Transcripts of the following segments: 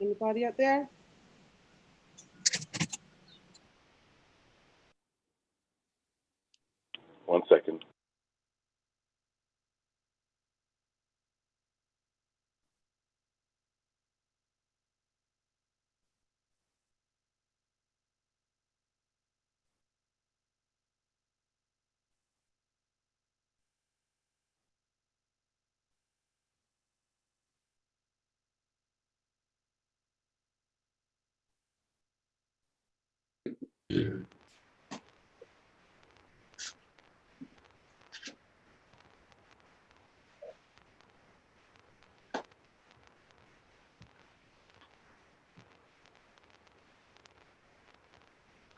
Anybody out there? One second.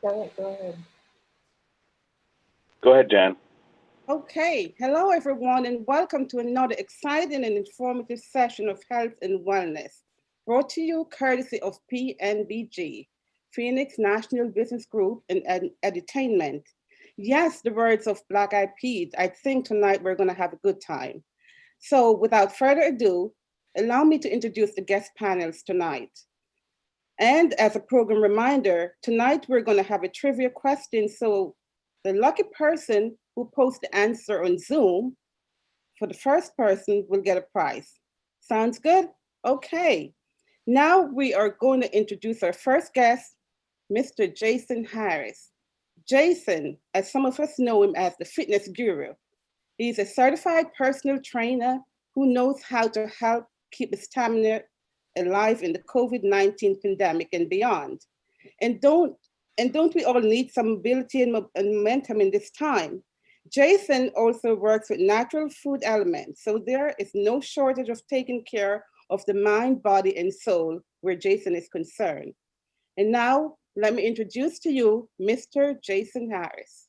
Go ahead. Go ahead, Jan. Okay, hello everyone, and welcome to another exciting and informative session of health and wellness, brought to you courtesy of PNBG, Phoenix National Business Group and Edutainment. Yes, the words of Black Eyed Peas. I think tonight we're going to have a good time. So, without further ado, allow me to introduce the guest panels tonight. And as a program reminder, tonight we're going to have a trivia question. So the lucky person who posts the answer on Zoom for the first person will get a prize. Sounds good? Okay. Now we are going to introduce our first guest, Mr. Jason Harris. Jason, as some of us know him as the fitness guru, he's a certified personal trainer who knows how to help keep his stamina alive in the COVID-19 pandemic and beyond. And don't and don't we all need some ability and momentum in this time? Jason also works with natural food elements, so there is no shortage of taking care of the mind, body, and soul where Jason is concerned. And now, let me introduce to you Mr. Jason Harris.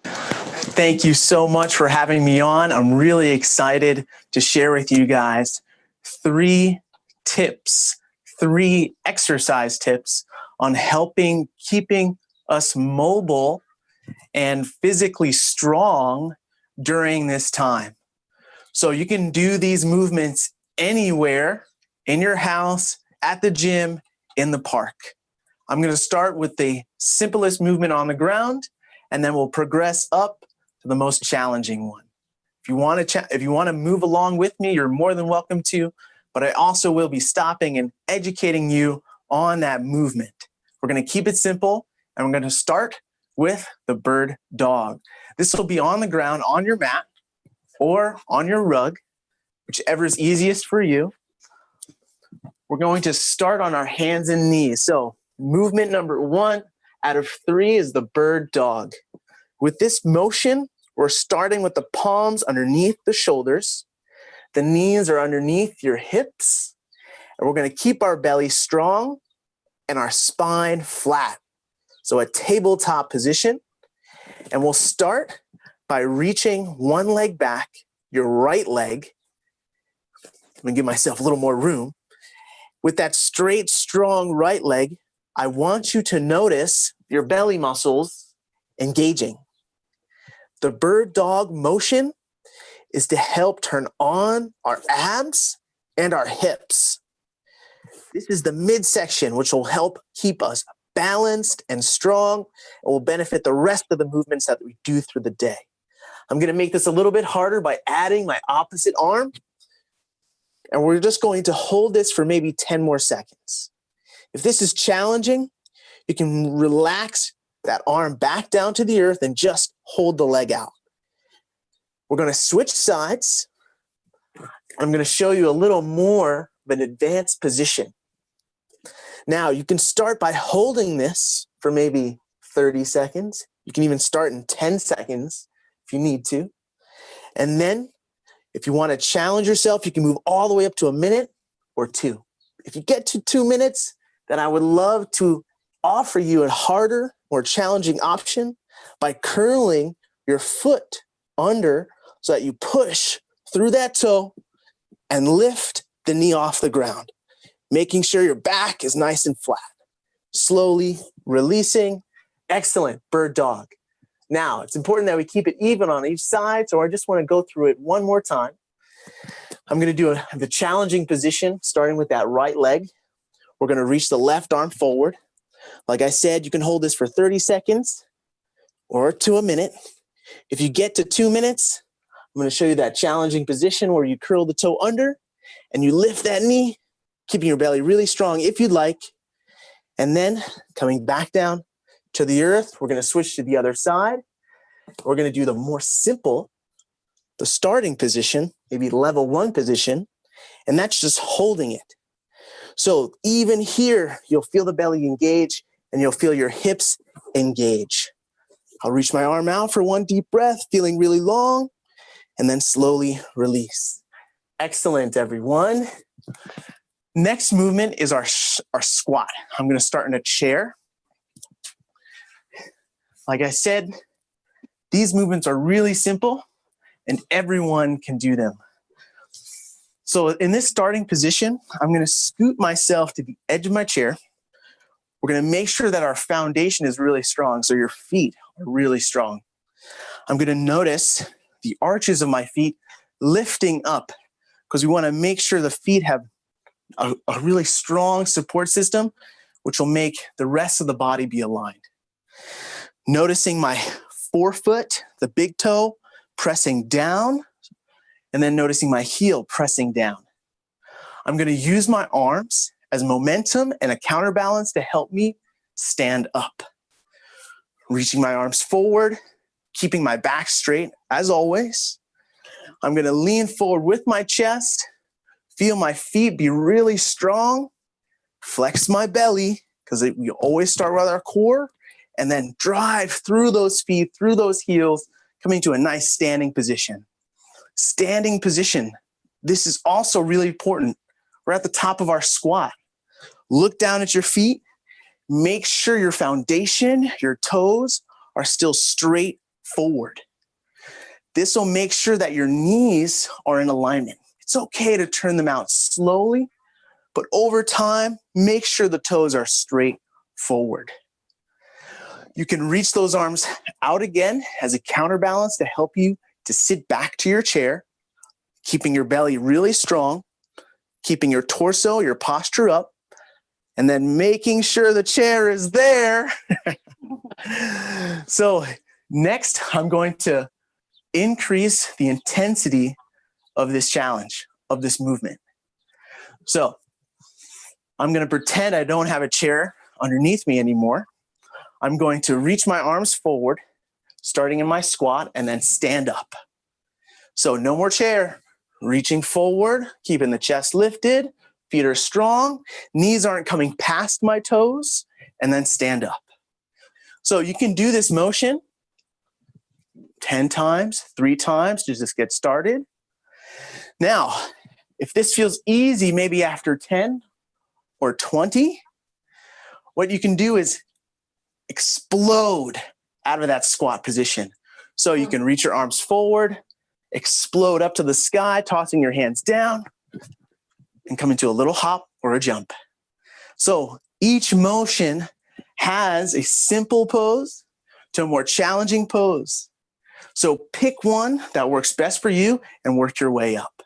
Thank you so much for having me on. I'm really excited to share with you guys 3 tips, 3 exercise tips on helping keeping us mobile and physically strong during this time. So you can do these movements anywhere, in your house, at the gym, in the park. I'm going to start with the simplest movement on the ground, and then we'll progress up to the most challenging one. If you want to move along with me, you're more than welcome to, but I also will be stopping and educating you on that movement. We're going to keep it simple, and we're going to start with the bird dog. This will be on the ground, on your mat, or on your rug, whichever is easiest for you. We're going to start on our hands and knees. So movement number 1 out of 3 is the bird dog. With this motion, we're starting with the palms underneath the shoulders. The knees are underneath your hips. And we're going to keep our belly strong and our spine flat. So a tabletop position. And we'll start by reaching one leg back, your right leg. Let me give myself a little more room. With that straight, strong right leg, I want you to notice your belly muscles engaging. The bird dog motion is to help turn on our abs and our hips. This is the midsection, which will help keep us balanced and strong and will benefit the rest of the movements that we do through the day. I'm going to make this a little bit harder by adding my opposite arm. And we're just going to hold this for maybe 10 more seconds. If this is challenging, you can relax that arm back down to the earth and just hold the leg out. We're going to switch sides. I'm going to show you a little more of an advanced position. Now, you can start by holding this for maybe 30 seconds. You can even start in 10 seconds if you need to. And then, if you want to challenge yourself, you can move all the way up to a minute or 2. If you get to 2 minutes, then I would love to offer you a harder, more challenging option by curling your foot under so that you push through that toe and lift the knee off the ground, making sure your back is nice and flat. Slowly releasing. Excellent, bird dog. Now, it's important that we keep it even on each side, so I just want to go through it one more time. I'm going to do the challenging position, starting with that right leg. We're going to reach the left arm forward. Like I said, you can hold this for 30 seconds or to a minute. If you get to 2 minutes, I'm going to show you that challenging position where you curl the toe under and you lift that knee, keeping your belly really strong if you'd like. And then coming back down to the earth, we're going to switch to the other side. We're going to do the more simple, the starting position, maybe level 1 position, and that's just holding it. So even here, you'll feel the belly engage and you'll feel your hips engage. I'll reach my arm out for 1 deep breath, feeling really long, and then slowly release. Excellent, everyone. Next movement is our squat. I'm going to start in a chair. Like I said, these movements are really simple and everyone can do them. So in this starting position, I'm going to scoot myself to the edge of my chair. We're going to make sure that our foundation is really strong, so your feet are really strong. I'm going to notice the arches of my feet lifting up because we want to make sure the feet have a really strong support system, which will make the rest of the body be aligned. Noticing my forefoot, the big toe, pressing down, and then noticing my heel pressing down. I'm going to use my arms as momentum and a counterbalance to help me stand up. Reaching my arms forward, keeping my back straight as always. I'm going to lean forward with my chest, feel my feet be really strong, flex my belly, because we always start with our core, and then drive through those feet, through those heels, coming to a nice standing position. Standing position. This is also really important. We're at the top of our squat. Look down at your feet. Make sure your foundation, your toes are still straight forward. This will make sure that your knees are in alignment. It's okay to turn them out slowly, but over time, make sure the toes are straight forward. You can reach those arms out again as a counterbalance to help you to sit back to your chair, keeping your belly really strong, keeping your torso, your posture up, and then making sure the chair is there. So next, I'm going to increase the intensity of this challenge, of this movement. So I'm going to pretend I don't have a chair underneath me anymore. I'm going to reach my arms forward, starting in my squat, and then stand up. So no more chair, reaching forward, keeping the chest lifted, feet are strong, knees aren't coming past my toes, and then stand up. So you can do this motion 10 times, 3 times to just get started. Now, if this feels easy, maybe after 10 or 20, what you can do is explode out of that squat position. So you can reach your arms forward, explode up to the sky, tossing your hands down, and come into a little hop or a jump. So each motion has a simple pose to a more challenging pose. So pick one that works best for you and work your way up.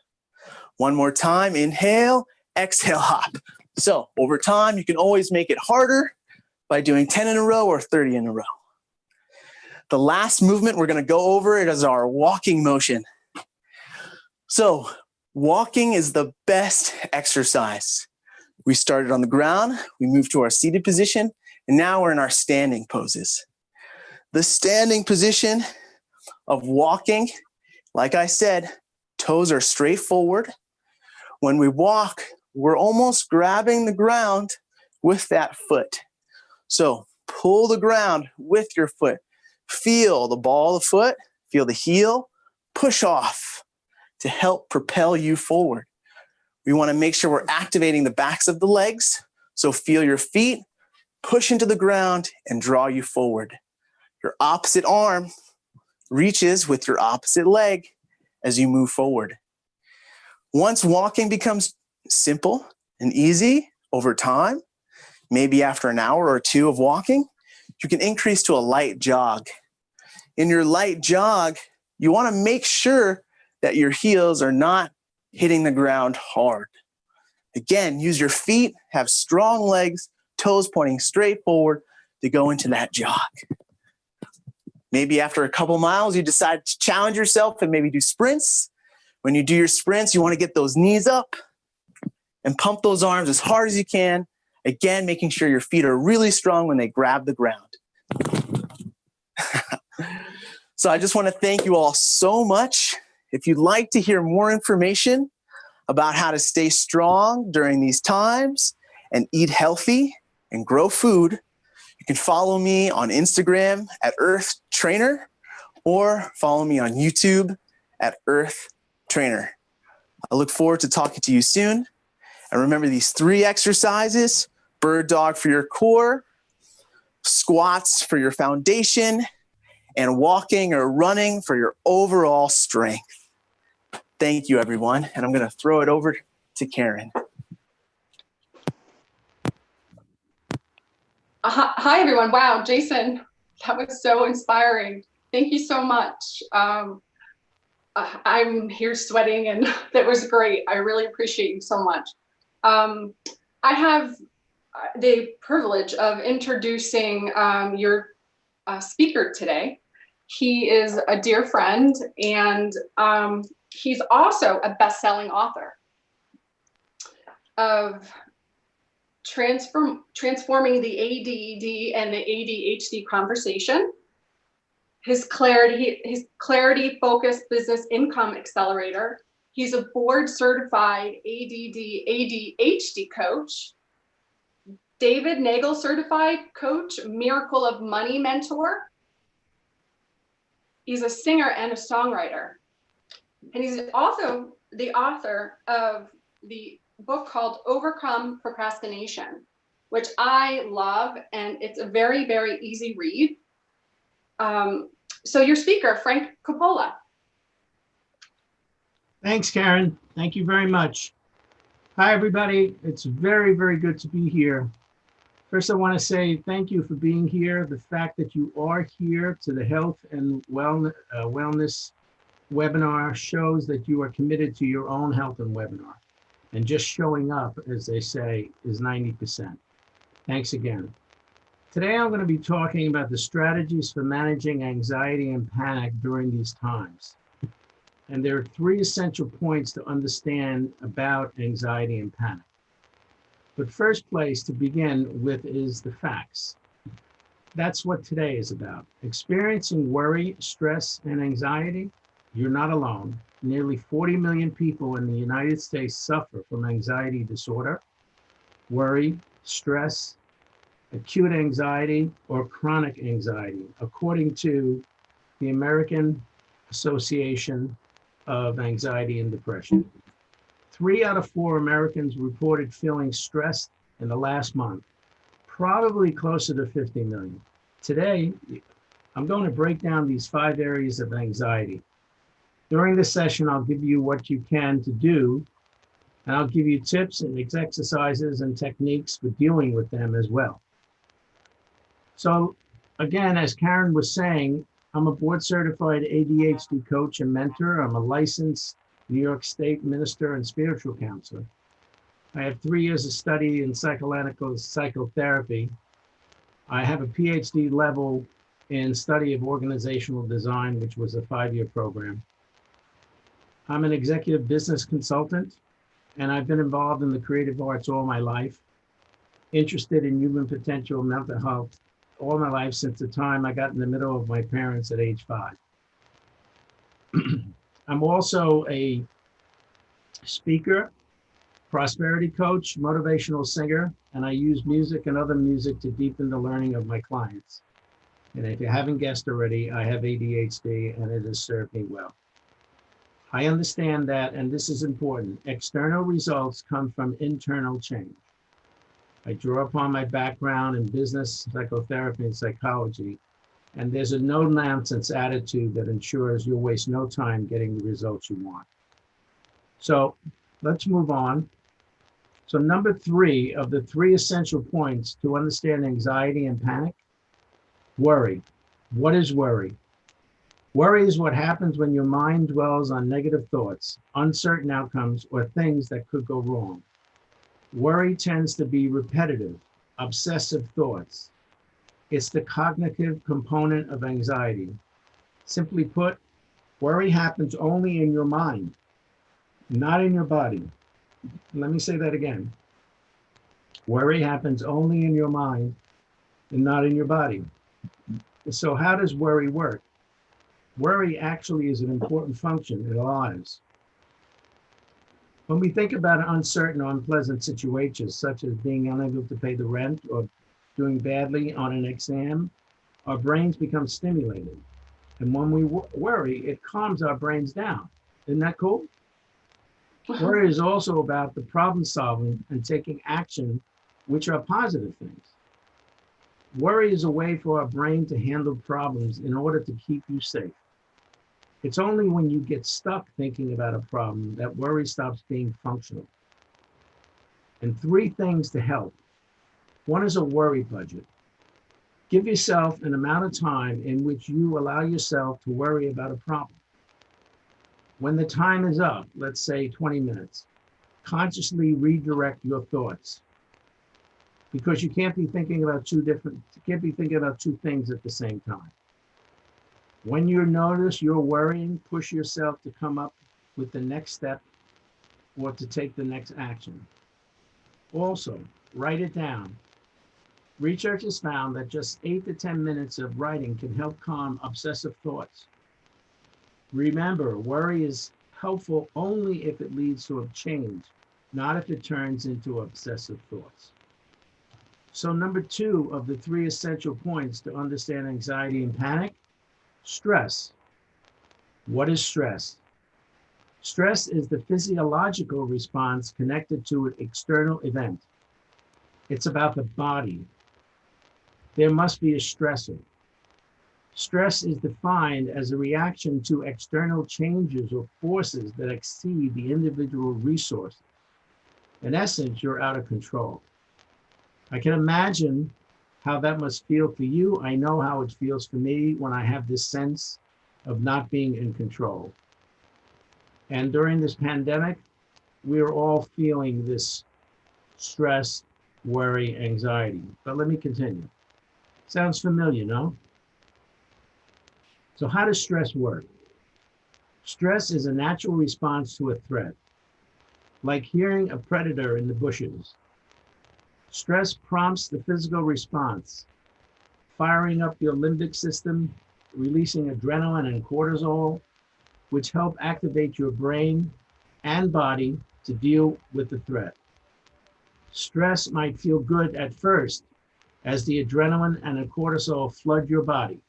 One more time, inhale, exhale, hop. So over time, you can always make it harder by doing 10 in a row or 30 in a row. The last movement, we're going to go over it as our walking motion. So walking is the best exercise. We started on the ground, we moved to our seated position, and now we're in our standing poses. The standing position of walking, like I said, toes are straight forward. When we walk, we're almost grabbing the ground with that foot. So pull the ground with your foot. Feel the ball of the foot, feel the heel, push off to help propel you forward. We want to make sure we're activating the backs of the legs. So feel your feet, push into the ground, and draw you forward. Your opposite arm reaches with your opposite leg as you move forward. Once walking becomes simple and easy over time, maybe after an hour or 2 of walking, you can increase to a light jog. In your light jog, you want to make sure that your heels are not hitting the ground hard. Again, use your feet, have strong legs, toes pointing straight forward to go into that jog. Maybe after a couple miles, you decide to challenge yourself and maybe do sprints. When you do your sprints, you want to get those knees up and pump those arms as hard as you can. Again, making sure your feet are really strong when they grab the ground. So I just want to thank you all so much. If you'd like to hear more information about how to stay strong during these times and eat healthy and grow food, you can follow me on Instagram at Earth Trainer or follow me on YouTube at Earth Trainer. I look forward to talking to you soon. And remember these 3 exercises: bird dog for your core, squats for your foundation, and walking or running for your overall strength. Thank you, everyone. And I'm going to throw it over to Karen. Hi, everyone. Wow, Jason, that was so inspiring. Thank you so much. I'm here sweating, and that was great. I really appreciate you so much. I have the privilege of introducing your speaker today. He is a dear friend, and he's also a best-selling author of transforming the ADD and the ADHD conversation, his clarity-focused business income accelerator. He's a board-certified ADD ADHD coach, David Nagel certified coach, Miracle of Money mentor. He's a singer and a songwriter. And he's also the author of the book called Overcome Procrastination, which I love, and it's a very, very easy read. So your speaker, Frank COPPOLA. Thanks, Karen. Thank you very much. Hi, everybody. It's very, very good to be here. First, I want to say thank you for being here. The fact that you are here to the health and wellness webinar shows that you are committed to your own health and webinar. And just showing up, as they say, is 90%. Thanks again. Today, I'm going to be talking about the strategies for managing anxiety and panic during these times. And there are 3 essential points to understand about anxiety and panic. But first place to begin with is the facts. That's what today is about. Experiencing worry, stress, and anxiety, you're not alone. Nearly 40 million people in the United States suffer from anxiety disorder, worry, stress, acute anxiety, or chronic anxiety, according to the American Association of Anxiety and Depression. 3 out of 4 Americans reported feeling stressed in the last month, probably closer to 50 million. Today, I'm going to break down these 5 areas of anxiety. During this session, I'll give you what you can to do, and I'll give you tips and exercises and techniques for dealing with them as well. So again, as Karen was saying, I'm a board-certified ADHD coach and mentor. I'm a licensed New York State minister and spiritual counselor. I have 3 years of study in psychoanalytical psychotherapy. I have a PhD level in study of organizational design, which was a 5-year program. I'm an executive business consultant, and I've been involved in the creative arts all my life, interested in human potential, mental health, all my life since the time I got in the middle of my parents at age 5. I'm also a speaker, prosperity coach, motivational singer, and I use music and other music to deepen the learning of my clients. And if you haven't guessed already, I have ADHD, and it has served me well. I understand that, and this is important, external results come from internal change. I draw upon my background in business, psychotherapy, and psychology, and there's a no-nonsense attitude that ensures you'll waste no time getting the results you want. So let's move on. So number 3 of the 3 essential points to understand anxiety and panic, worry. What is worry? Worry is what happens when your mind dwells on negative thoughts, uncertain outcomes, or things that could go wrong. Worry tends to be repetitive, obsessive thoughts. It's the cognitive component of anxiety. Simply put, worry happens only in your mind, not in your body. Let me say that again. Worry happens only in your mind and not in your body. So how does worry work? Worry actually is an important function in our lives. When we think about uncertain or unpleasant situations, such as being unable to pay the rent or doing badly on an exam, our brains become stimulated. And when we worry, it calms our brains down. Isn't that cool? Worry is also about the problem solving and taking action, which are positive things. Worry is a way for our brain to handle problems in order to keep you safe. It's only when you get stuck thinking about a problem that worry stops being functional. And 3 things to help. 1 is a worry budget. Give yourself an amount of time in which you allow yourself to worry about a problem. When the time is up, let's say 20 minutes, consciously redirect your thoughts, because you can't be thinking about 2 things at the same time. When you notice you're worrying, push yourself to come up with the next step or to take the next action. Also, write it down. Research has found that just 8 to 10 minutes of writing can help calm obsessive thoughts. Remember, worry is helpful only if it leads to a change, not if it turns into obsessive thoughts. So number 2 of the 3 essential points to understand anxiety and panic: stress. What is stress? Stress is the physiological response connected to an external event. It's about the body. There must be a stressor. Stress is defined as a reaction to external changes or forces that exceed the individual resources. In essence, you're out of control. I can imagine how that must feel for you. I know how it feels for me when I have this sense of not being in control. And during this pandemic, we are all feeling this stress, worry, anxiety. But let me continue. Sounds familiar, no? So how does stress work? Stress is a natural response to a threat, like hearing a predator in the bushes. Stress prompts the physical response, firing up your limbic system, releasing adrenaline and cortisol, which help activate your brain and body to deal with the threat. Stress might feel good at first as the adrenaline and the cortisol flood your body.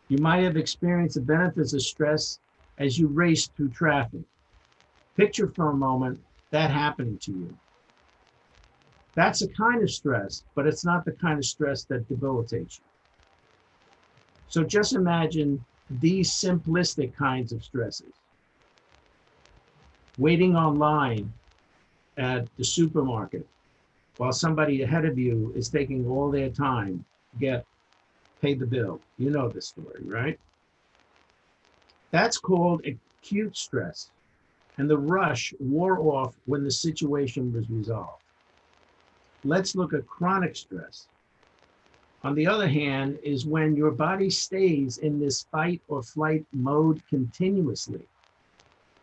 You might have experienced the benefits of stress as you race through traffic. Picture for a moment that happening to you. That's a kind of stress, but it's not the kind of stress that debilitates you. So just imagine these simplistic kinds of stresses. Waiting online at the supermarket while somebody ahead of you is taking all their time to pay the bill. You know the story, right? That's called acute stress, and the rush wore off when the situation was resolved. Let's look at chronic stress. On the other hand, is when your body stays in this fight or flight mode continuously,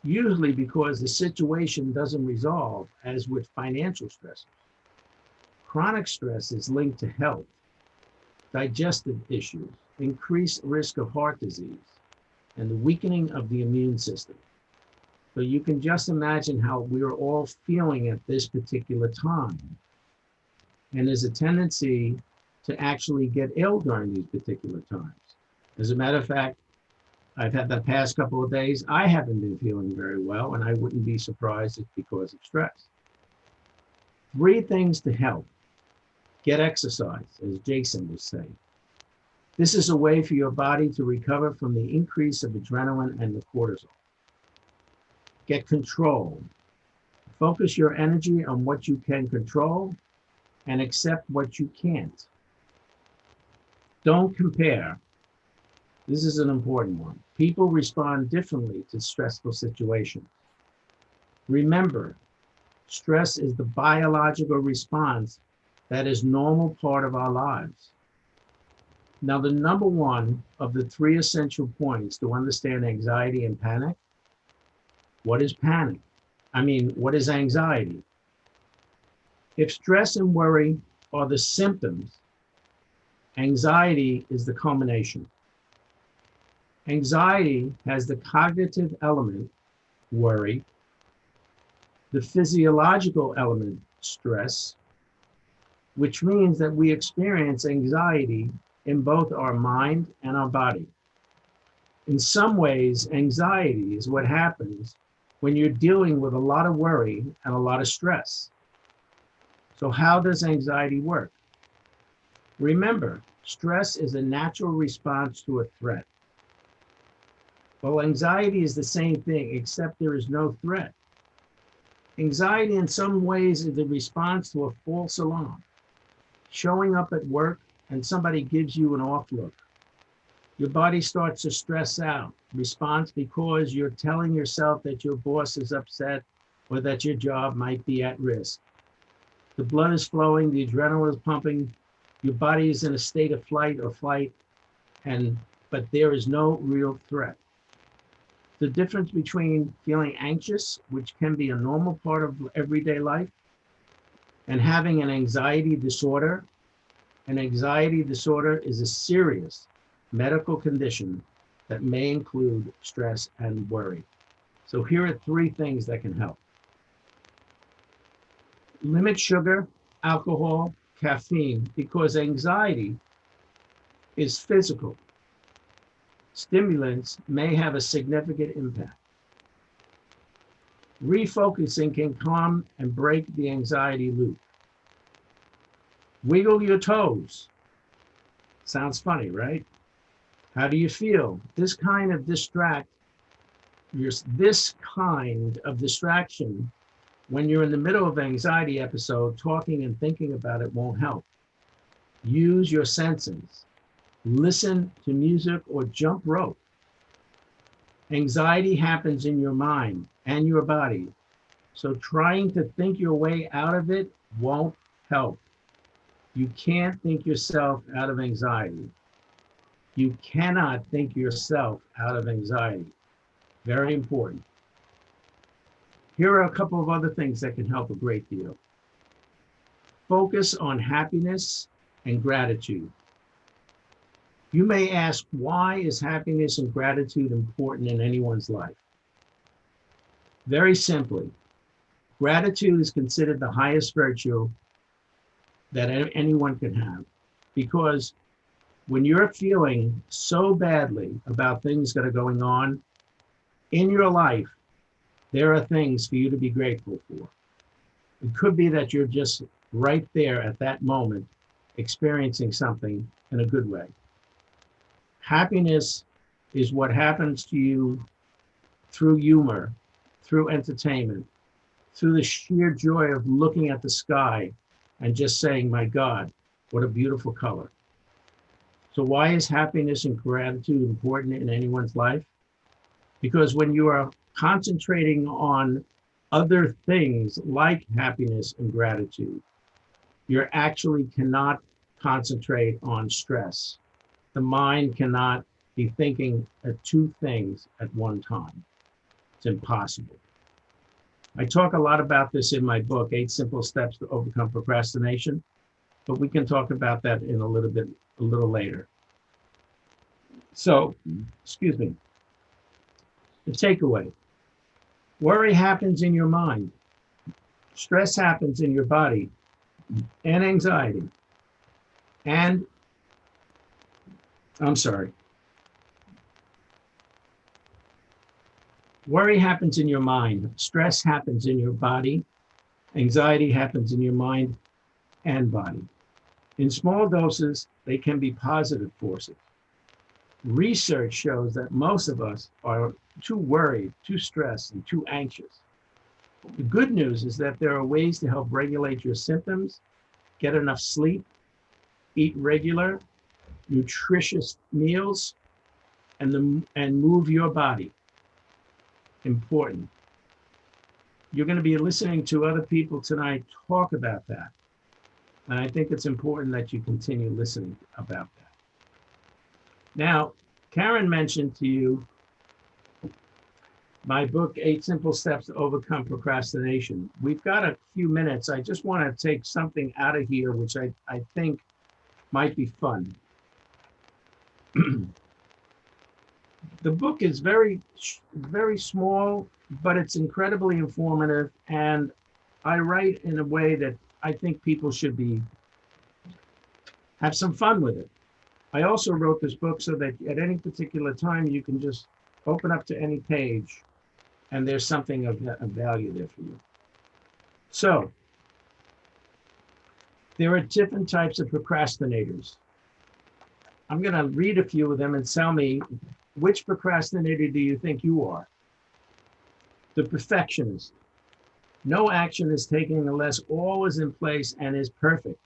usually because the situation doesn't resolve, as with financial stress. Chronic stress is linked to health, digestive issues, increased risk of heart disease, and the weakening of the immune system. So you can just imagine how we're all feeling at this particular time. And there's a tendency to actually get ill during these particular times. As a matter of fact, I've had the past couple of days, I haven't been feeling very well, and I wouldn't be surprised it's because of stress. 3 things to help. Get exercise, as Jason was saying. This is a way for your body to recover from the increase of adrenaline and the cortisol. Get control. Focus your energy on what you can control and accept what you can't. Don't compare. This is an important one. People respond differently to stressful situations. Remember, stress is the biological response that is normal part of our lives. Now, the number one of the three essential points to understand anxiety and panic, what is panic? What is anxiety? If stress and worry are the symptoms, anxiety is the culmination. Anxiety has the cognitive element, worry, the physiological element, stress, which means that we experience anxiety in both our mind and our body. In some ways, anxiety is what happens when you're dealing with a lot of worry and a lot of stress. So how does anxiety work? Remember, stress is a natural response to a threat. Well, anxiety is the same thing, except there is no threat. Anxiety in some ways is the response to a false alarm. Showing up at work and somebody gives you an off look. Your body starts to stress out. Response because you're telling yourself that your boss is upset or that your job might be at risk. The blood is flowing, the adrenaline is pumping, your body is in a state of flight or fight, but there is no real threat. The difference between feeling anxious, which can be a normal part of everyday life, and having an anxiety disorder. An anxiety disorder is a serious medical condition that may include stress and worry. So here are three things that can help. Limit sugar, alcohol, caffeine, because anxiety is physical. Stimulants may have a significant impact. Refocusing can calm and break the anxiety loop. Wiggle your toes. Sounds funny, right? How do you feel? This kind of distraction, when you're in the middle of an anxiety episode, talking and thinking about it won't help. Use your senses. Listen to music or jump rope. Anxiety happens in your mind and your body. So trying to think your way out of it won't help. You can't think yourself out of anxiety. You cannot think yourself out of anxiety. Very important. Here are a couple of other things that can help a great deal. Focus on happiness and gratitude. You may ask, why is happiness and gratitude important in anyone's life? Very simply, gratitude is considered the highest virtue that anyone can have, because when you're feeling so badly about things that are going on in your life, there are things for you to be grateful for. It could be that you're just right there at that moment experiencing something in a good way. Happiness is what happens to you through humor, through entertainment, through the sheer joy of looking at the sky and just saying, my God, what a beautiful color. So why is happiness and gratitude important in anyone's life? Because when you are concentrating on other things like happiness and gratitude, you actually cannot concentrate on stress. The mind cannot be thinking of two things at one time. It's impossible. I talk a lot about this in my book, 8 Simple Steps to Overcome Procrastination, but we can talk about that in a little later. So, excuse me. The takeaway. Worry happens in your mind. Stress happens in your body, and anxiety. Worry happens in your mind. Stress happens in your body. Anxiety happens in your mind and body. In small doses, they can be positive forces. Research shows that most of us are too worried, too stressed, and too anxious. The good news is that there are ways to help regulate your symptoms, get enough sleep, eat regular, nutritious meals, and move your body. Important. You're going to be listening to other people tonight talk about that. And I think it's important that you continue listening about that. Now, Karen mentioned to you my book, 8 Simple Steps to Overcome Procrastination. We've got a few minutes. I just want to take something out of here, which I think might be fun. The book is very, very small, but it's incredibly informative. And I write in a way that I think people should have some fun with it. I also wrote this book so that at any particular time, you can just open up to any page and there's something of value there for you. So there are different types of procrastinators. I'm going to read a few of them and tell me, which procrastinator do you think you are? The perfectionist. No action is taken unless all is in place and is perfect.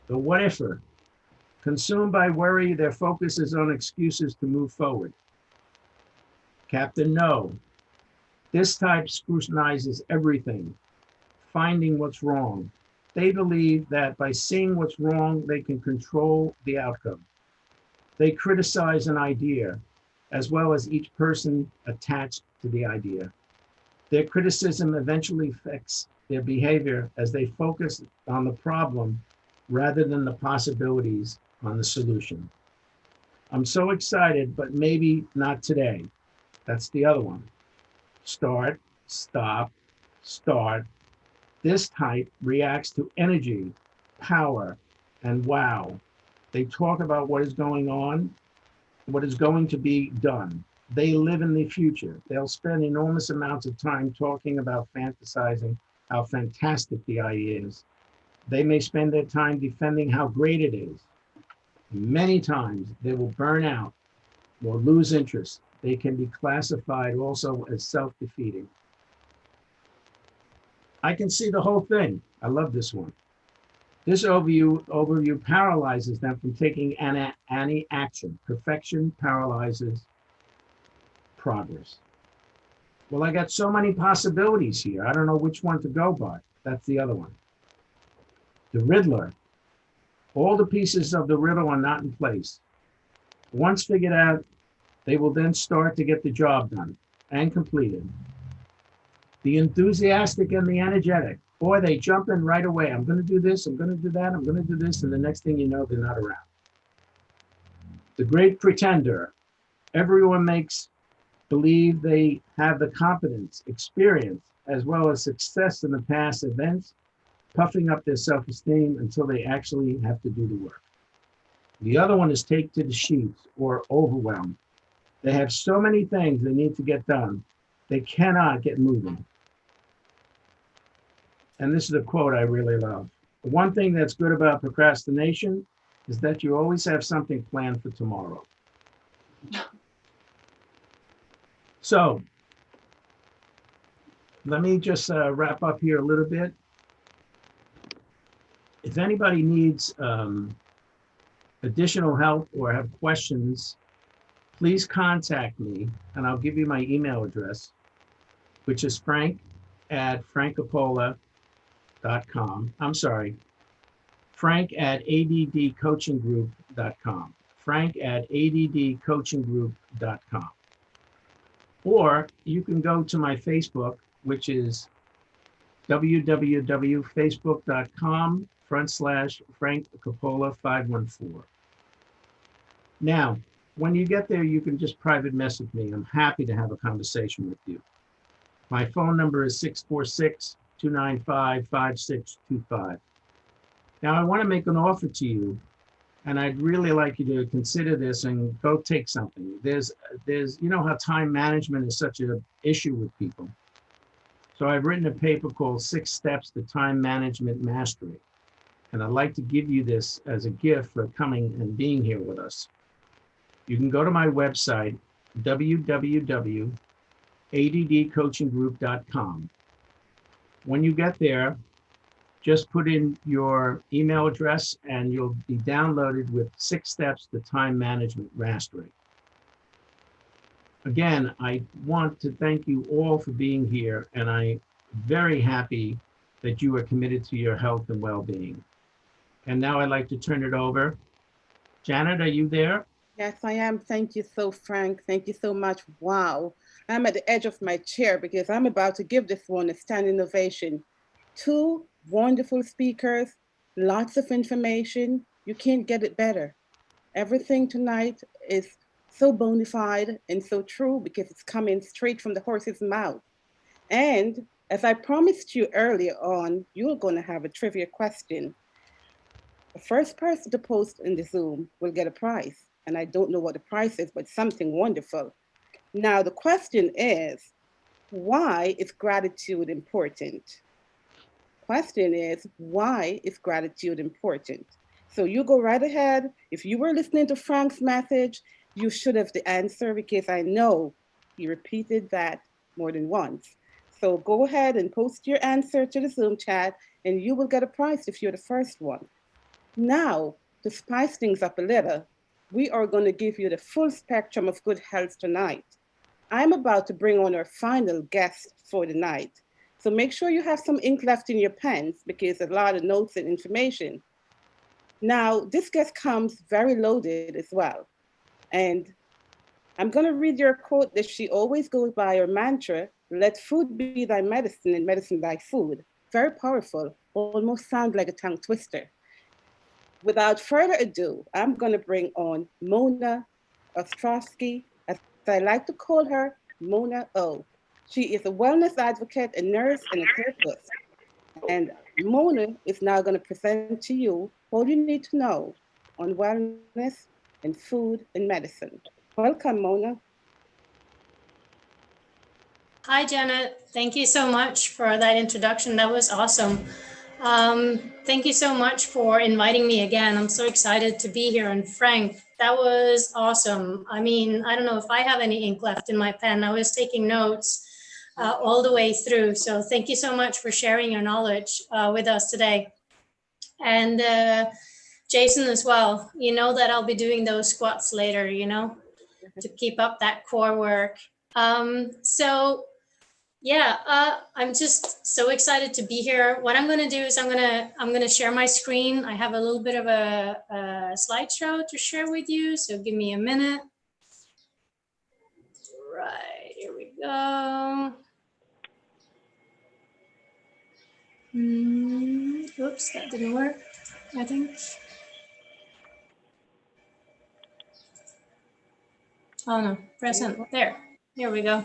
The what-ifer. Consumed by worry, their focus is on excuses to move forward. Captain No. This type scrutinizes everything, finding what's wrong. They believe that by seeing what's wrong, they can control the outcome. They criticize an idea, as well as each person attached to the idea. Their criticism eventually affects their behavior as they focus on the problem rather than the possibilities on the solution. I'm so excited, but maybe not today. That's the other one. Start, stop, start. This type reacts to energy, power, and wow. They talk about what is going on, what is going to be done. They live in the future. They'll spend enormous amounts of time talking about fantasizing how fantastic the idea is. They may spend their time defending how great it is. Many times they will burn out or lose interest. They can be classified also as self-defeating. I can see the whole thing. I love this one. This overview paralyzes them from taking any action. Perfection paralyzes progress. Well, I got so many possibilities here. I don't know which one to go by. That's the other one. The Riddler. All the pieces of the riddle are not in place. Once figured out, they will then start to get the job done and completed. The enthusiastic and the energetic. Boy, they jump in right away. I'm going to do this, I'm going to do that, I'm going to do this, and the next thing you know, they're not around. The great pretender. Everyone makes believe they have the competence, experience, as well as success in the past events, puffing up their self-esteem until they actually have to do the work. The other one is take to the sheets or overwhelm. They have so many things they need to get done, they cannot get moving. And this is a quote I really love. The one thing that's good about procrastination is that you always have something planned for tomorrow. So let me just wrap up here a little bit. If anybody needs additional help or have questions, please contact me and I'll give you my email address, which is frank@frankcoppola.com. I'm sorry, frank@addcoachinggroup.com. frank@addcoachinggroup.com. Or you can go to my Facebook, which is www.facebook.com/Frank Coppola 514. Now, when you get there, you can just private message me. I'm happy to have a conversation with you. My phone number is 646-295-5625. Now, I want to make an offer to you, and I'd really like you to consider this and go take something. There's, you know how time management is such an issue with people. So I've written a paper called 6 Steps to Time Management Mastery. And I'd like to give you this as a gift for coming and being here with us. You can go to my website, www.addcoachinggroup.com. When you get there, Just put in your email address and you'll be downloaded with 6 steps to time management mastery. Again, I want to thank you all for being here, and I'm very happy that you are committed to your health and well-being. And now I'd like to turn it over. Janet, are you there? Yes, I am. Thank you so, Frank. Thank you so much. Wow. I'm at the edge of my chair because I'm about to give this one a standing ovation. 2 wonderful speakers, lots of information. You can't get it better. Everything tonight is so bona fide and so true because it's coming straight from the horse's mouth. And as I promised you earlier on, you're going to have a trivia question. The first person to post in the Zoom will get a prize. And I don't know what the prize is, but something wonderful. Now, the question is, why is gratitude important? Question is, why is gratitude important? So you go right ahead. If you were listening to Frank's message, you should have the answer because I know he repeated that more than once. So go ahead and post your answer to the Zoom chat and you will get a prize if you're the first one. Now, to spice things up a little, we are going to give you the full spectrum of good health tonight. I'm about to bring on our final guest for the night. So make sure you have some ink left in your pens because there's a lot of notes and information. Now, this guest comes very loaded as well. And I'm going to read your quote that she always goes by, her mantra, let food be thy medicine and medicine thy food. Very powerful, almost sounds like a tongue twister. Without further ado, I'm going to bring on Mona Ostrowski, as I like to call her, Mona O. She is a wellness advocate, a nurse, and a therapist. And Mona is now going to present to you all you need to know on wellness and food and medicine. Welcome, Mona. Hi, Janet. Thank you so much for that introduction. That was awesome. Thank you so much for inviting me again. I'm so excited to be here. And Frank, that was awesome. I mean, I don't know if I have any ink left in my pen. I was taking notes all the way through. So thank you so much for sharing your knowledge with us today. And Jason as well, you know that I'll be doing those squats later, you know, to keep up that core work. So yeah, I'm just so excited to be here. What I'm gonna do is I'm gonna share my screen. I have a little bit of a slideshow to share with you, so give me a minute. Right, here we go. Oops, that didn't work, I think. Oh no, present, there, here we go.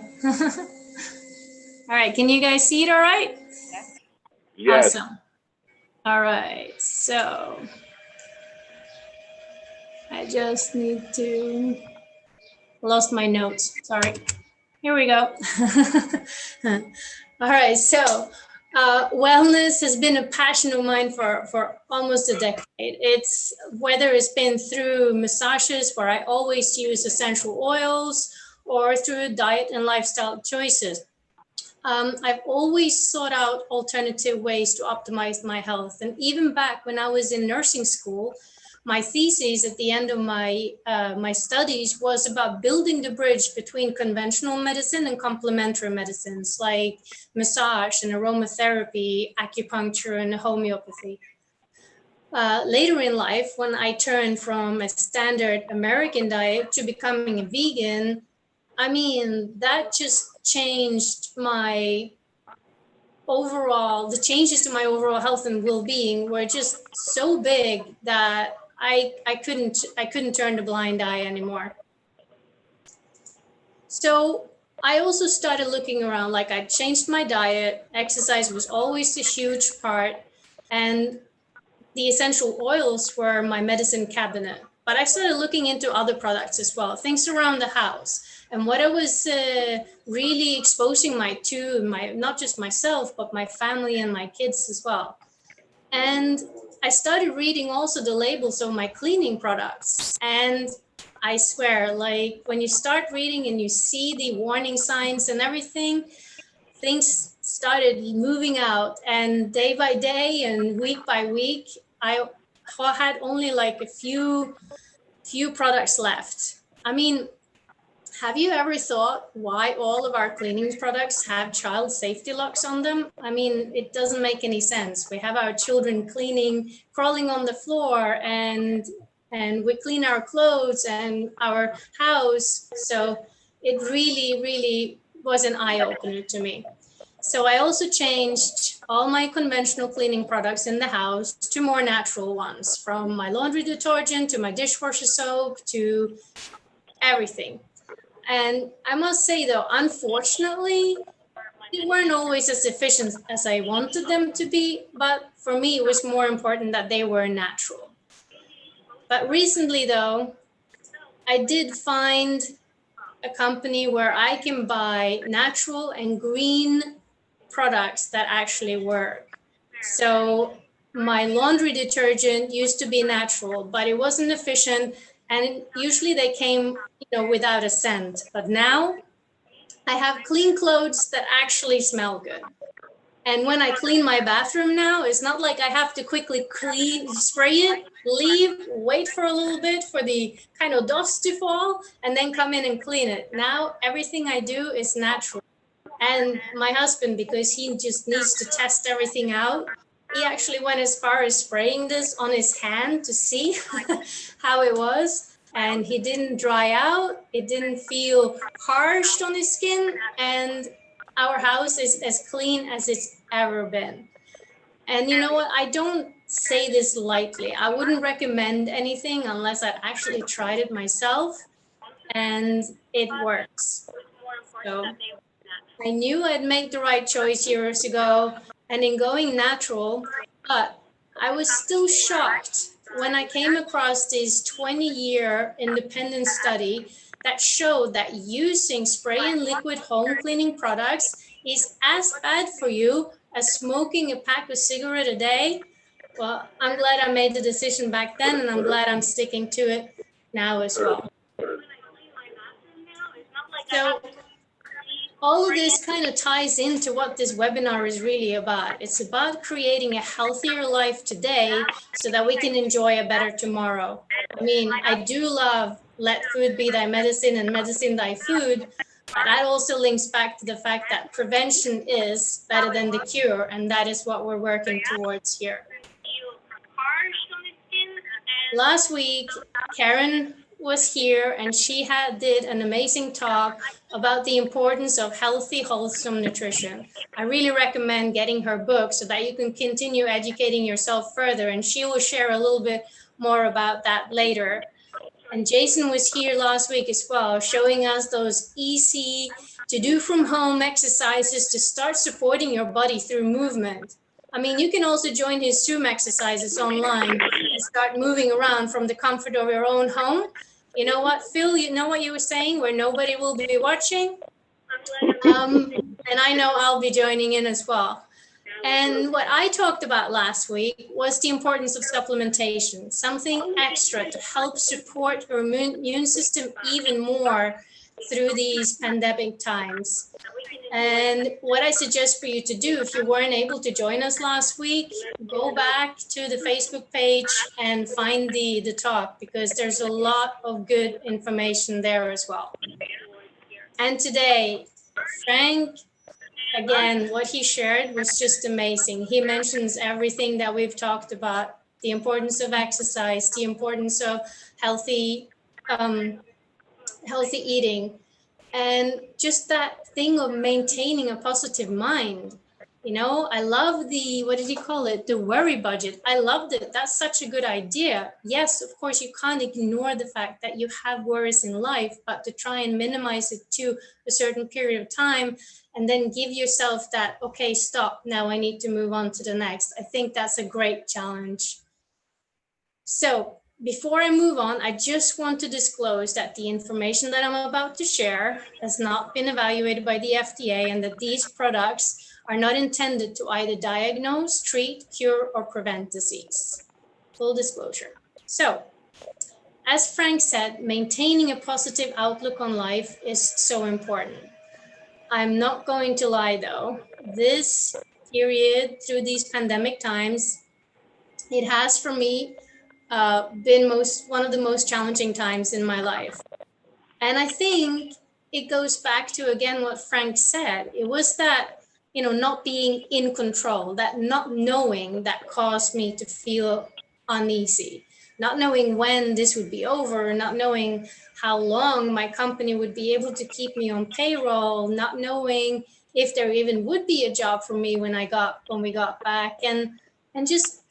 All right, can you guys see it all right? Yes. Awesome. All right, so I just need to, lost my notes, sorry. Here we go. All right, so wellness has been a passion of mine for almost a decade. It's whether it's been through massages where I always use essential oils or through diet and lifestyle choices. I've always sought out alternative ways to optimize my health. And even back when I was in nursing school, my thesis at the end of my studies was about building the bridge between conventional medicine and complementary medicines like massage and aromatherapy, acupuncture, and homeopathy. Later in life, when I turned from a standard American diet to becoming a vegan, I mean, that just changed my the changes to my overall health and well-being were just so big that I couldn't turn the blind eye anymore. So I also started looking around, like I changed my diet, exercise was always a huge part, and the essential oils were my medicine cabinet. But I started looking into other products as well, things around the house. And what I was really exposing not just myself, but my family and my kids as well. And I started reading also the labels of my cleaning products. And I swear, like when you start reading and you see the warning signs and everything, things started moving out, and day by day and week by week, I had only like a few products left. I mean, have you ever thought why all of our cleaning products have child safety locks on them? I mean, it doesn't make any sense. We have our children crawling on the floor, and we clean our clothes and our house. So it really, really was an eye-opener to me. So I also changed all my conventional cleaning products in the house to more natural ones, from my laundry detergent to my dishwasher soap to everything. And I must say though, unfortunately, they weren't always as efficient as I wanted them to be, but for me, it was more important that they were natural. But recently though, I did find a company where I can buy natural and green products that actually work. So my laundry detergent used to be natural, but it wasn't efficient, and usually they came, without a scent. But now I have clean clothes that actually smell good. And when I clean my bathroom now, it's not like I have to quickly spray it, leave, wait for a little bit for the kind of dust to fall, and then come in and clean it. Now everything I do is natural. And my husband, because he just needs to test everything out, he actually went as far as spraying this on his hand to see how it was. And he didn't dry out. It didn't feel harsh on his skin. And our house is as clean as it's ever been. And you know what? I don't say this lightly. I wouldn't recommend anything unless I actually tried it myself. And it works. So I knew I'd made the right choice years ago and in going natural, but I was still shocked when I came across this 20-year independent study that showed that using spray and liquid home cleaning products is as bad for you as smoking a pack of cigarettes a day. Well, I'm glad I made the decision back then, and I'm glad I'm sticking to it now as well. So all of this kind of ties into what this webinar is really about. It's about creating a healthier life today so that we can enjoy a better tomorrow. I mean, I do love let food be thy medicine and medicine thy food, but that also links back to the fact that prevention is better than the cure, and that is what we're working towards here. Last week, Karen was here and she did an amazing talk about the importance of healthy, wholesome nutrition. I really recommend getting her book so that you can continue educating yourself further, and she will share a little bit more about that later. And Jason was here last week as well, showing us those easy to do from home exercises to start supporting your body through movement. I mean, you can also join his Zoom exercises online and start moving around from the comfort of your own home. You know what, Phil, you know what you were saying, where nobody will be watching? And I know I'll be joining in as well. And what I talked about last week was the importance of supplementation, something extra to help support your immune system even more through these pandemic times. And what I suggest for you to do, if you weren't able to join us last week, go back to the Facebook page and find the talk, because there's a lot of good information there as well. And today, Frank, again, what he shared was just amazing. He mentions everything that we've talked about, the importance of exercise, the importance of healthy eating, and just that thing of maintaining a positive mind. You know, I love what did he call it? The worry budget. I loved it. That's such a good idea. Yes, of course, you can't ignore the fact that you have worries in life, but to try and minimize it to a certain period of time and then give yourself that, okay, stop, now I need to move on to the next. I think that's a great challenge. So before I move on, I just want to disclose that the information that I'm about to share has not been evaluated by the FDA, and that these products are not intended to either diagnose, treat, cure, or prevent disease. Full disclosure. So, as Frank said, maintaining a positive outlook on life is so important. I'm not going to lie though, this period through these pandemic times, it has for me been one of the most challenging times in my life. And I think it goes back to, again, what Frank said. It was that, not being in control, that not knowing that caused me to feel uneasy, not knowing when this would be over, not knowing how long my company would be able to keep me on payroll, not knowing if there even would be a job for me when we got back, and just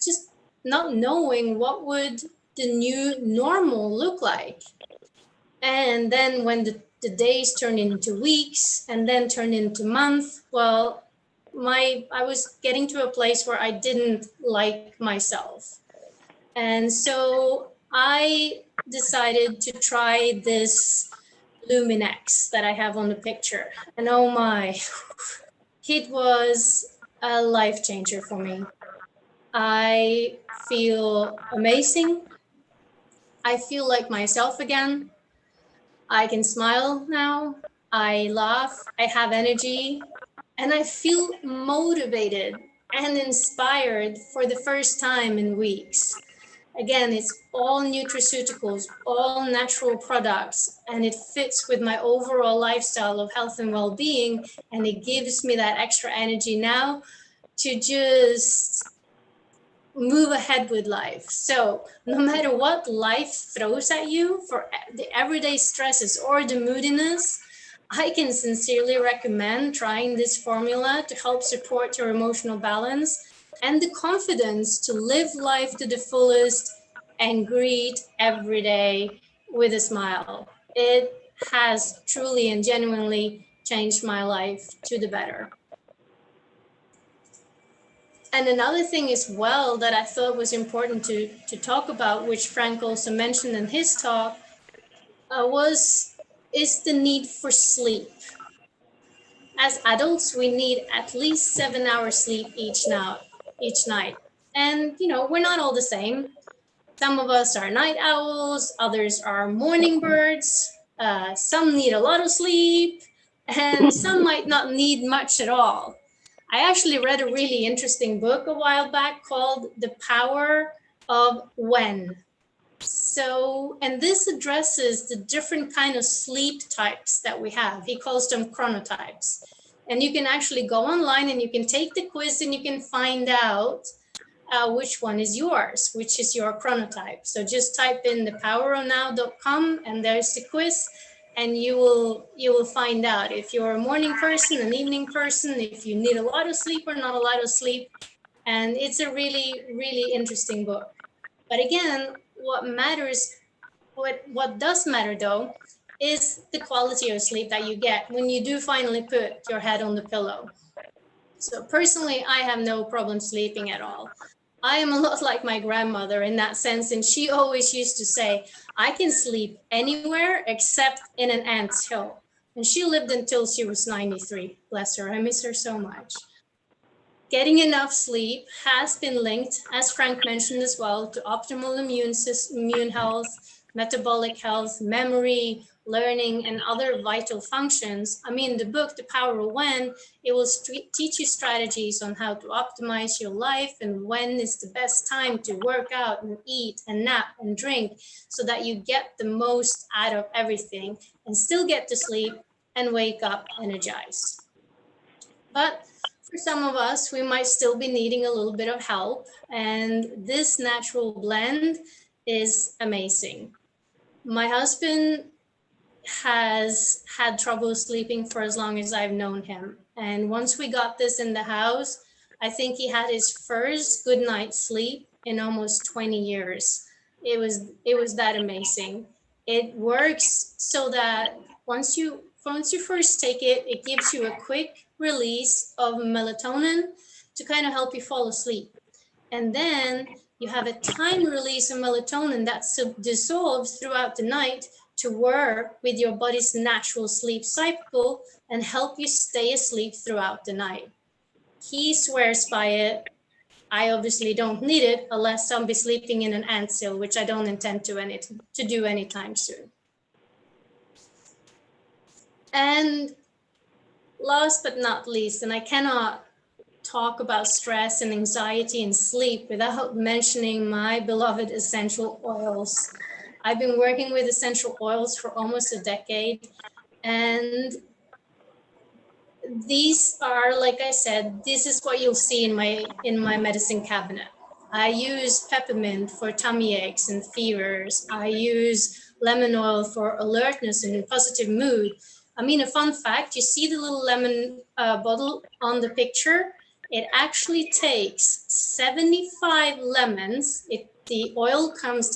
not knowing what would the new normal look like. And then when the days turned into weeks and then turned into months, well, I was getting to a place where I didn't like myself. And so I decided to try this Luminex that I have on the picture. And oh my, it was a life changer for me. I feel amazing. I feel like myself again. I can smile now. I laugh. I have energy. And I feel motivated and inspired for the first time in weeks. Again, it's all nutraceuticals, all natural products, and it fits with my overall lifestyle of health and well-being. And it gives me that extra energy now to just move ahead with life. So no matter what life throws at you, for the everyday stresses or the moodiness, I can sincerely recommend trying this formula to help support your emotional balance and the confidence to live life to the fullest and greet every day with a smile. It has truly and genuinely changed my life to the better. And another thing as well that I thought was important to talk about, which Frank also mentioned in his talk, is the need for sleep. As adults, we need at least 7 hours sleep each night. And we're not all the same. Some of us are night owls, others are morning birds. Some need a lot of sleep, and some might not need much at all. I actually read a really interesting book a while back called The Power of When. So, and this addresses the different kind of sleep types that we have. He calls them chronotypes. And you can actually go online and you can take the quiz and you can find out which one is yours, which is your chronotype. So just type in thepowerofnow.com and there's the quiz. And you will find out if you're a morning person, an evening person, if you need a lot of sleep or not a lot of sleep. And it's a really, really interesting book. But again, what does matter though, is the quality of sleep that you get when you do finally put your head on the pillow. So personally, I have no problem sleeping at all. I am a lot like my grandmother in that sense, and she always used to say, I can sleep anywhere except in an ant's hill. And she lived until she was 93. Bless her, I miss her so much. Getting enough sleep has been linked, as Frank mentioned as well, to optimal immune health, metabolic health, memory, learning, and other vital functions. I mean, the book, The Power of When, it will teach you strategies on how to optimize your life and when is the best time to work out and eat and nap and drink so that you get the most out of everything and still get to sleep and wake up energized. But for some of us, we might still be needing a little bit of help, and this natural blend is amazing. My husband has had trouble sleeping for as long as I've known him. And once we got this in the house, I think he had his first good night's sleep in almost 20 years. It was that amazing. It works so that once you first take it, it gives you a quick release of melatonin to kind of help you fall asleep. And then you have a time release of melatonin that dissolves throughout the night to work with your body's natural sleep cycle and help you stay asleep throughout the night. He swears by it. I obviously don't need it unless I'll be sleeping in an anthill, which I don't intend to do anytime soon. And last but not least, and I cannot talk about stress and anxiety and sleep without mentioning my beloved essential oils. I've been working with essential oils for almost a decade, and these are, like I said, this is what you'll see in my medicine cabinet. I use peppermint for tummy aches and fevers. I use lemon oil for alertness and positive mood. I mean, a fun fact, you see the little lemon bottle on the picture? It actually takes 75 lemons. The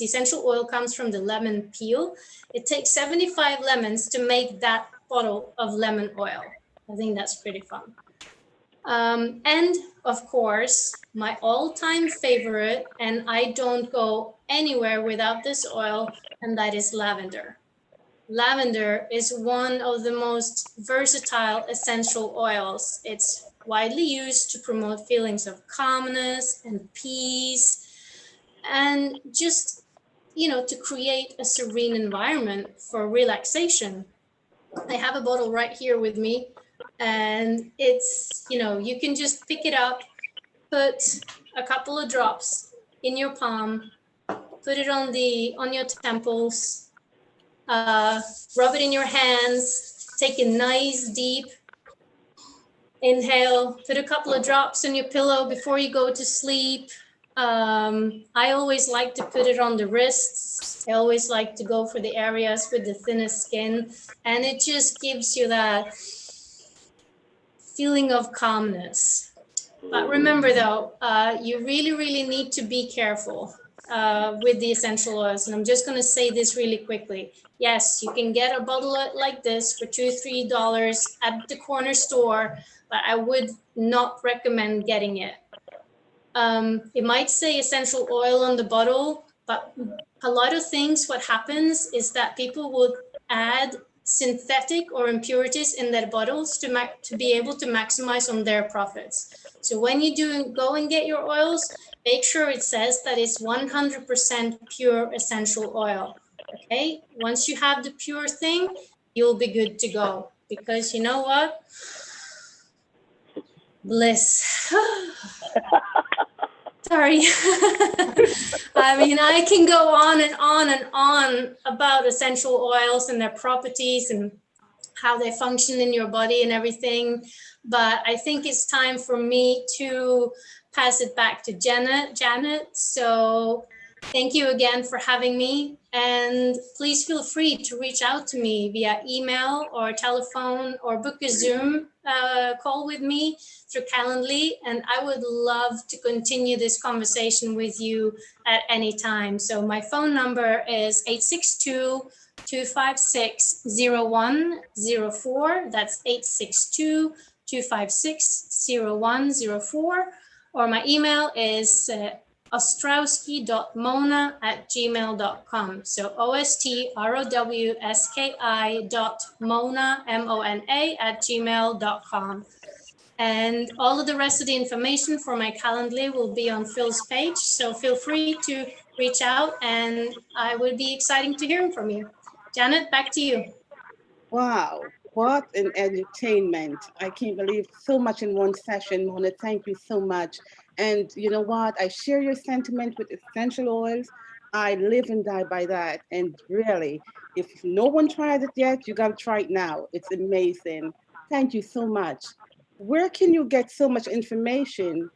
essential oil comes from the lemon peel. It takes 75 lemons to make that bottle of lemon oil. I think that's pretty fun. And of course, my all-time favorite, and I don't go anywhere without this oil, and that is lavender. Lavender is one of the most versatile essential oils. It's widely used to promote feelings of calmness and peace, and just, to create a serene environment for relaxation. I have a bottle right here with me, and it's, you can just pick it up, put a couple of drops in your palm, put it on your temples, rub it in your hands, take a nice deep inhale, put a couple of drops on your pillow before you go to sleep. I always like to put it on the wrists. I always like to go for the areas with the thinnest skin, and it just gives you that feeling of calmness. But remember though, you really, really need to be careful with the essential oils. And I'm just going to say this really quickly. Yes, you can get a bottle like this for $2-3 at the corner store, but I would not recommend getting it. It might say essential oil on the bottle, but a lot of things, what happens is that people would add synthetic or impurities in their bottles to be able to maximize on their profits. So when you go and get your oils, make sure it says that it's 100% pure essential oil. Okay, once you have the pure thing, you'll be good to go. Because you know what? Bliss. Sorry. I mean, I can go on and on and on about essential oils and their properties and how they function in your body and everything. But I think it's time for me to pass it back to Janet. So thank you again for having me. And please feel free to reach out to me via email or telephone or book a Zoom call with me through Calendly. And I would love to continue this conversation with you at any time. So my phone number is 862-256-0104. That's 862-256-0104. Or my email is ostrowski.mona@gmail.com. So ostrowski.mona, M-O-N-A, @gmail.com. And all of the rest of the information for my Calendly will be on Phil's page. So feel free to reach out, and I would be excited to hear from you. Janet, back to you. Wow, what an entertainment. I can't believe so much in one session, Mona. Thank you so much. And you know what? I share your sentiment with essential oils. I live and die by that. And really, if no one tried it yet, you got to try it now. It's amazing. Thank you so much. Where can you get so much information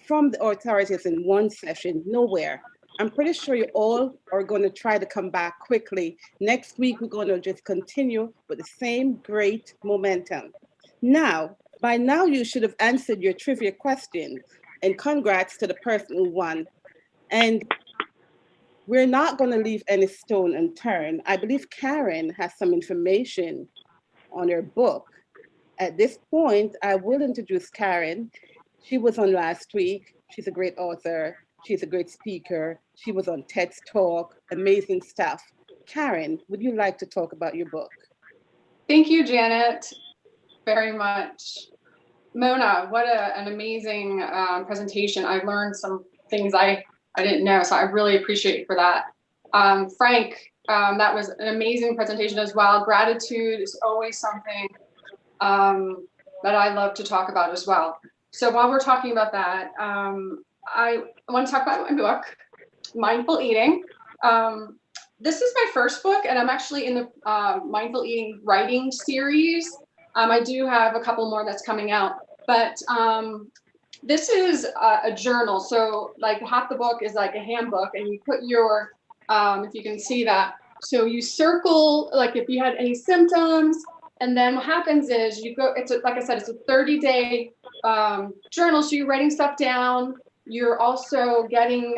from the authorities in one session? Nowhere. I'm pretty sure you all are going to try to come back quickly. Next week, we're going to just continue with the same great momentum. Now, by now, you should have answered your trivia question, and congrats to the person who won. And we're not going to leave any stone unturned. I believe Karen has some information on her book. At this point, I will introduce Karen. She was on last week. She's a great author. She's a great speaker. She was on TED's Talk, amazing stuff. Karen, would you like to talk about your book? Thank you, Janet, very much. Mona, what an amazing presentation. I learned some things I didn't know, so I really appreciate you for that. Frank, that was an amazing presentation as well. Gratitude is always something that I love to talk about as well. So while we're talking about that, I want to talk about my book, Mindful Eating. This is my first book, and I'm actually in the Mindful Eating writing series. I do have a couple more that's coming out, but this is a journal. So like half the book is like a handbook, and you put your, if you can see that, so you circle like if you had any symptoms, and then what happens is you go, like I said, it's a 30-day journal. So you're writing stuff down. You're also getting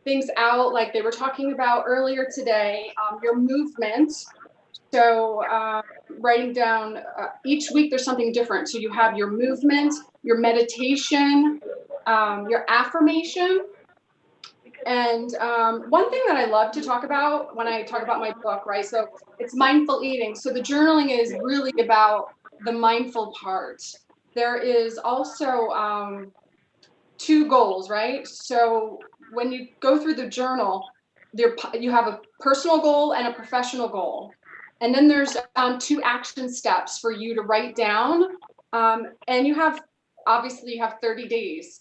things out, like they were talking about earlier today, your movement. So writing down each week there's something different. So you have your movement, your meditation, your affirmation. And one thing that I love to talk about when I talk about my book, right? So it's mindful eating. So the journaling is really about the mindful part. There is also 2 goals, right? So when you go through the journal, you have a personal goal and a professional goal. And then there's 2 action steps for you to write down. And you have 30 days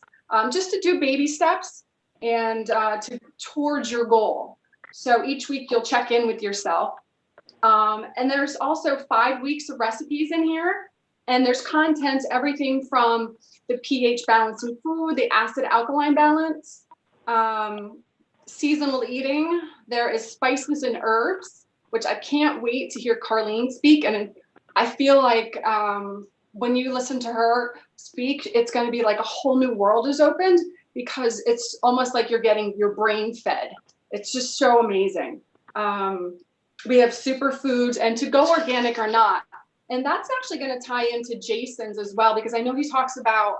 just to do baby steps and towards your goal. So each week you'll check in with yourself. And there's also 5 weeks of recipes in here. And there's content, everything from the pH balance in food, the acid alkaline balance, seasonal eating. There is spices and herbs, which I can't wait to hear Carlene speak. And I feel like when you listen to her speak, it's going to be like a whole new world is opened, because it's almost like you're getting your brain fed. It's just so amazing. We have superfoods, and to go organic or not. And that's actually going to tie into Jason's as well, because I know he talks about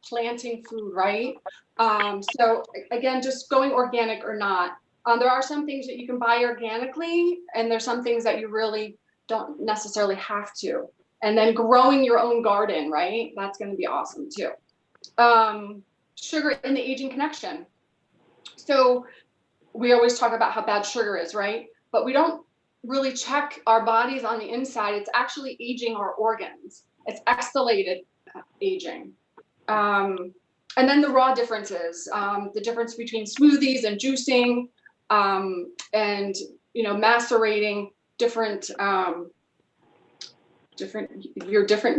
planting food, right? So again, just going organic or not. There are some things that you can buy organically, and there's some things that you really don't necessarily have to. And then growing your own garden, right? That's going to be awesome too. Sugar in the aging connection. So we always talk about how bad sugar is, right? But we don't really check our bodies on the inside. It's actually aging our organs. It's exhalated aging. And then the raw differences, the difference between smoothies and juicing, and macerating different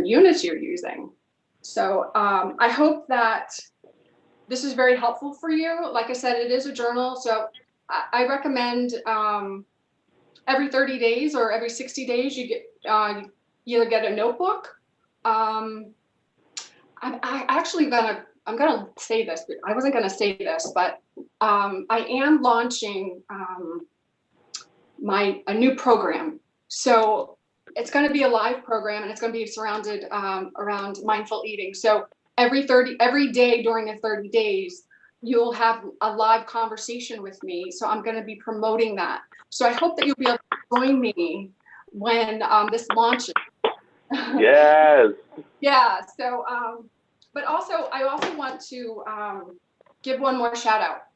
units you're using. So I hope that this is very helpful for you. Like I said, it is a journal, so I recommend every 30 days or every 60 days you get either get a notebook. I'm gonna say this, but I wasn't gonna say this, but I am launching a new program. So it's going to be a live program, and it's going to be surrounded around mindful eating. So every day during the 30 days, you'll have a live conversation with me. So I'm going to be promoting that. So I hope that you'll be able to join me when this launches. Yes. Yeah. So, but also, I also want to give one more shout out.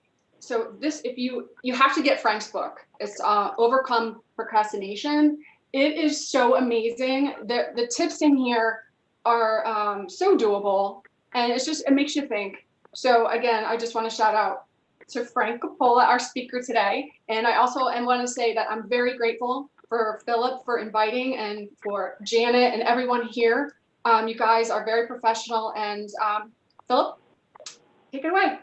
So this, if you have to get Frank's book, it's Overcome Procrastination. It is so amazing. The tips in here are so doable, and it makes you think. So again, I just want to shout out to Frank COPPOLA, our speaker today. And I also want to say that I'm very grateful for Philip for inviting, and for Janet and everyone here. You guys are very professional, and Philip, take it away.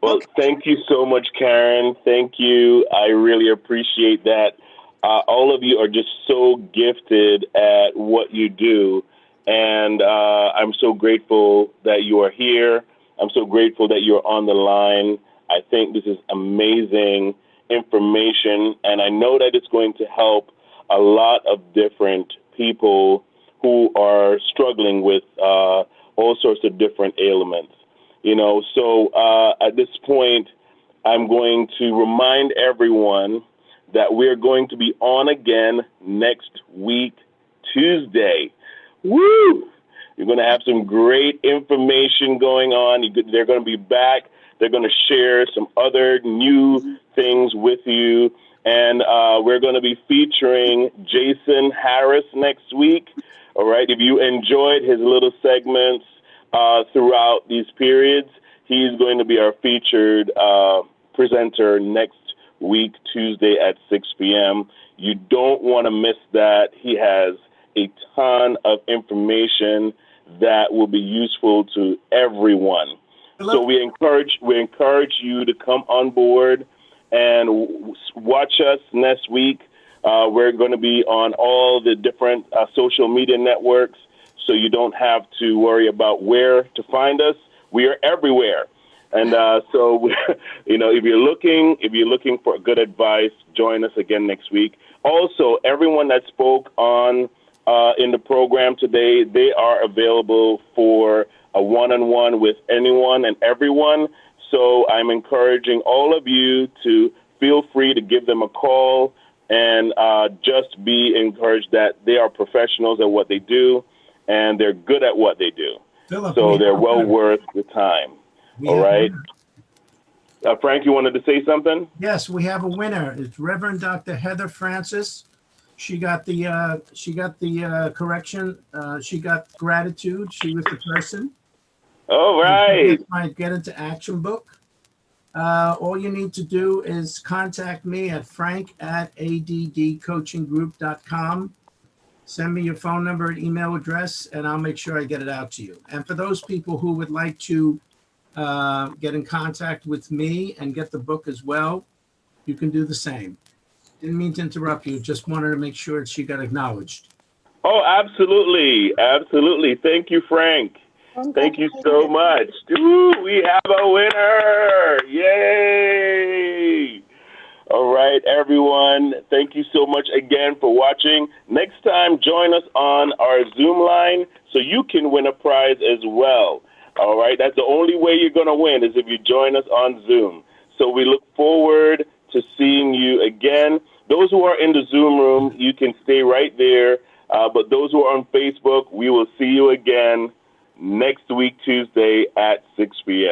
Well, thank you so much, Karen. Thank you. I really appreciate that. All of you are just so gifted at what you do. And I'm so grateful that you are here. I'm so grateful that you're on the line. I think this is amazing information. And I know that it's going to help a lot of different people who are struggling with all sorts of different ailments. So at this point, I'm going to remind everyone that we're going to be on again next week, Tuesday. Woo! You're going to have some great information going on. They're going to be back They're going to share some other new things with you. And we're going to be featuring Jason Harris next week. All right. If you enjoyed his little segments throughout these periods, he's going to be our featured presenter next week, Tuesday at 6 p.m. You don't want to miss that. He has a ton of information that will be useful to everyone. So we encourage you to come on board and watch us next week. We're going to be on all the different social media networks, so you don't have to worry about where to find us. We are everywhere. And so, you know, if you're looking for good advice, join us again next week. Also, everyone that spoke on in the program today, they are available for a one-on-one with anyone and everyone. So I'm encouraging all of you to feel free to give them a call and just be encouraged that they are professionals at what they do and they're good at what they do. Philip, so they're well worth the time. All right. Frank, you wanted to say something? Yes, we have a winner. It's Reverend Dr. Heather Francis. She got the correction. She got gratitude. She was the person. All right. My Get Into Action book. All you need to do is contact me at frank@addcoachinggroup.com. Send me your phone number and email address, and I'll make sure I get it out to you. And for those people who would like to get in contact with me and get the book as well, you can do the same. Didn't mean to interrupt you. Just wanted to make sure she got acknowledged. Oh, absolutely. Absolutely. Thank you, Frank. Thank you so much. Ooh, we have a winner. Yay. All right, everyone. Thank you so much again for watching. Next time, join us on our Zoom line so you can win a prize as well. All right, that's the only way you're going to win is if you join us on Zoom. So we look forward to seeing you again. Those who are in the Zoom room, you can stay right there. But those who are on Facebook, we will see you again next week, Tuesday at 6 p.m.